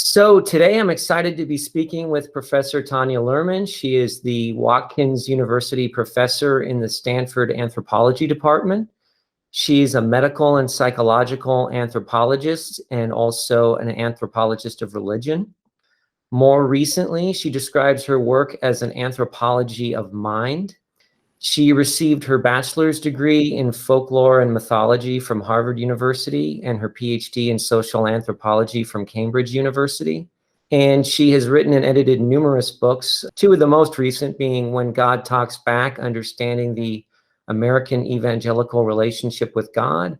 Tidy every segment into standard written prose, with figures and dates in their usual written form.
So today I'm excited to be speaking with Professor Tanya Luhrmann. She is the Watkins University professor in the Stanford Anthropology department. She's a medical and psychological anthropologist and also an anthropologist of religion. More recently, she describes her work as an anthropology of mind. She received her bachelor's degree in folklore and mythology from Harvard University and her PhD in social anthropology from Cambridge University. And she has written and edited numerous books, two of the most recent being When God Talks Back, Understanding the American Evangelical Relationship with God,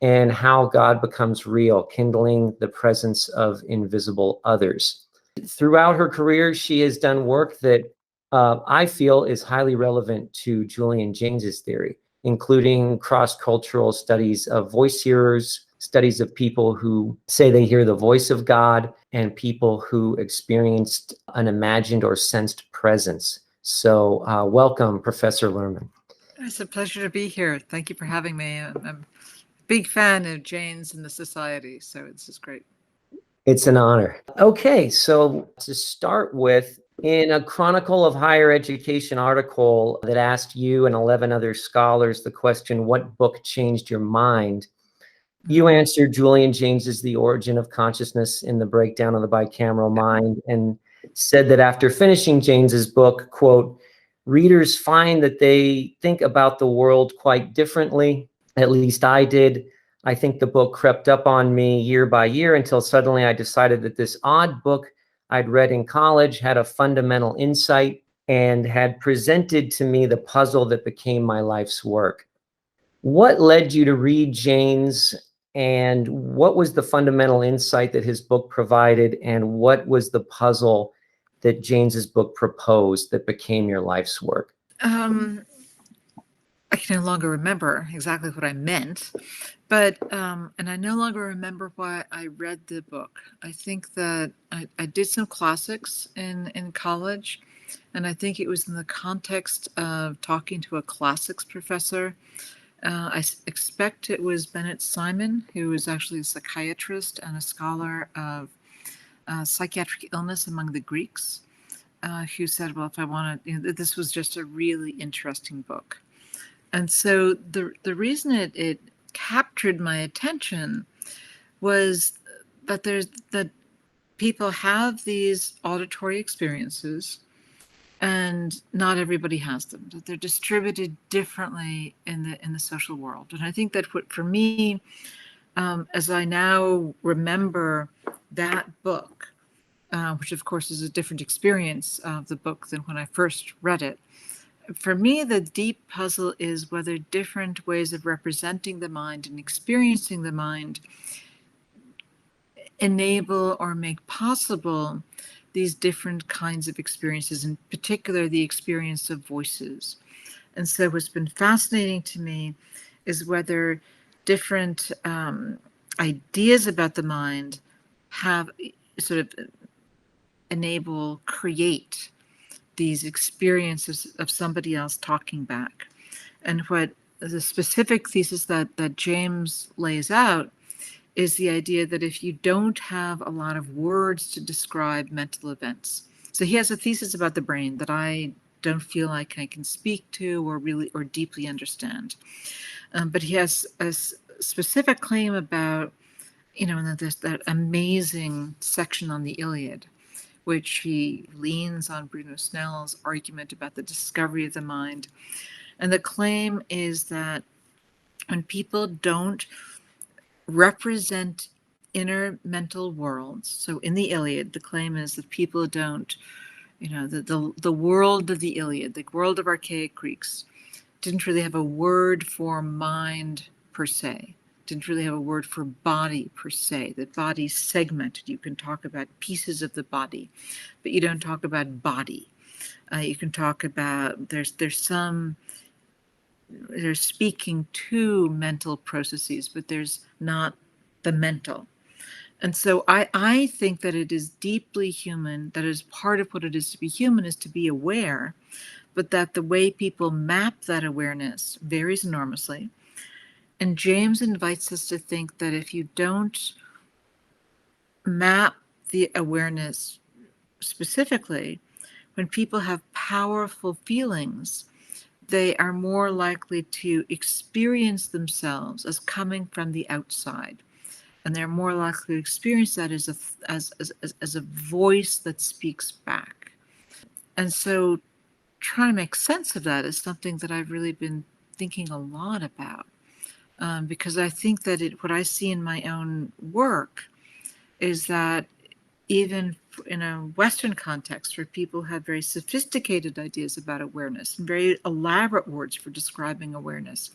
and How God Becomes Real, Kindling the Presence of Invisible Others. Throughout her career, she has done work that I feel is highly relevant to Julian Jaynes' theory, including cross-cultural studies of voice hearers, studies of people who say they hear the voice of God, and people who experienced an imagined or sensed presence. So welcome, Professor Luhrmann. It's a pleasure to be here. Thank you for having me. I'm a big fan of Jaynes and the Society, so this is great. It's an honor. Okay, so to start with, in a Chronicle of Higher Education article that asked you and 11 other scholars the question, what book changed your mind? You answered Julian Jaynes' The Origin of Consciousness in the Breakdown of the Bicameral Mind, and said that after finishing Jaynes' book, quote, readers find that they think about the world quite differently. At least I did. I think the book crept up on me year by year until suddenly I decided that this odd book I'd read in college had a fundamental insight and had presented to me the puzzle that became my life's work. What led you to read Jaynes, and what was the fundamental insight that his book provided, and what was the puzzle that Jaynes' book proposed that became your life's work? I can no longer remember exactly what I meant, but and I no longer remember why I read the book. I think that I did some classics in college, and I think it was in the context of talking to a classics professor. I expect it was Bennett Simon, who was actually a psychiatrist and a scholar of psychiatric illness among the Greeks, who said, well, if I wanted, this was just a really interesting book. And so the reason it captured my attention was that people have these auditory experiences, and not everybody has them. That they're distributed differently in the social world. And I think that for me, as I now remember that book, which of course is a different experience of the book than when I first read it. For me, the deep puzzle is whether different ways of representing the mind and experiencing the mind enable or make possible these different kinds of experiences, in particular, the experience of voices. And so what's been fascinating to me is whether different ideas about the mind have sort of create these experiences of somebody else talking back. And what the specific thesis that James lays out is the idea that if you don't have a lot of words to describe mental events. So he has a thesis about the brain that I don't feel like I can speak to or deeply understand. But he has a specific claim about, there's that amazing section on the Iliad, which he leans on Bruno Snell's argument about the discovery of the mind. And the claim is that when people don't represent inner mental worlds, so in the Iliad, the claim is that people don't, the world of the Iliad, the world of archaic Greeks, didn't really have a word for mind per se. Didn't really have a word for body per se. The body's segmented. You can talk about pieces of the body, but you don't talk about body. You can talk about they're speaking to mental processes, but there's not the mental. And so I think that it is deeply human, that is part of what it is to be human is to be aware, but that the way people map that awareness varies enormously. And James invites us to think that if you don't map the awareness specifically, when people have powerful feelings, they are more likely to experience themselves as coming from the outside. And they're more likely to experience that as a voice that speaks back. And so trying to make sense of that is something that I've really been thinking a lot about. Because I think that what I see in my own work is that even in a Western context where people have very sophisticated ideas about awareness and very elaborate words for describing awareness,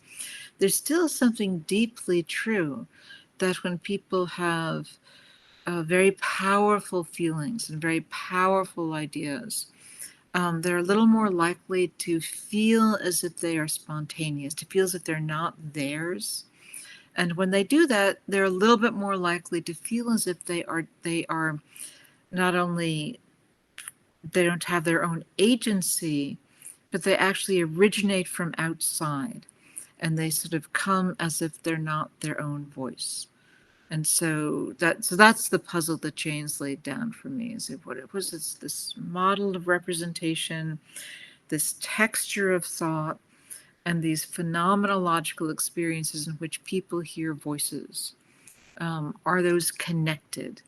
there's still something deeply true that when people have very powerful feelings and very powerful ideas, they're a little more likely to feel as if they are spontaneous, to feel as if they're not theirs. And when they do that, they're a little bit more likely to feel as if they are not only, they don't have their own agency, but they actually originate from outside, and they sort of come as if they're not their own voice. And so that's the puzzle that Jaynes laid down for me. Is it what it was? It's this model of representation, this texture of thought, and these phenomenological experiences in which people hear voices. Are those connected?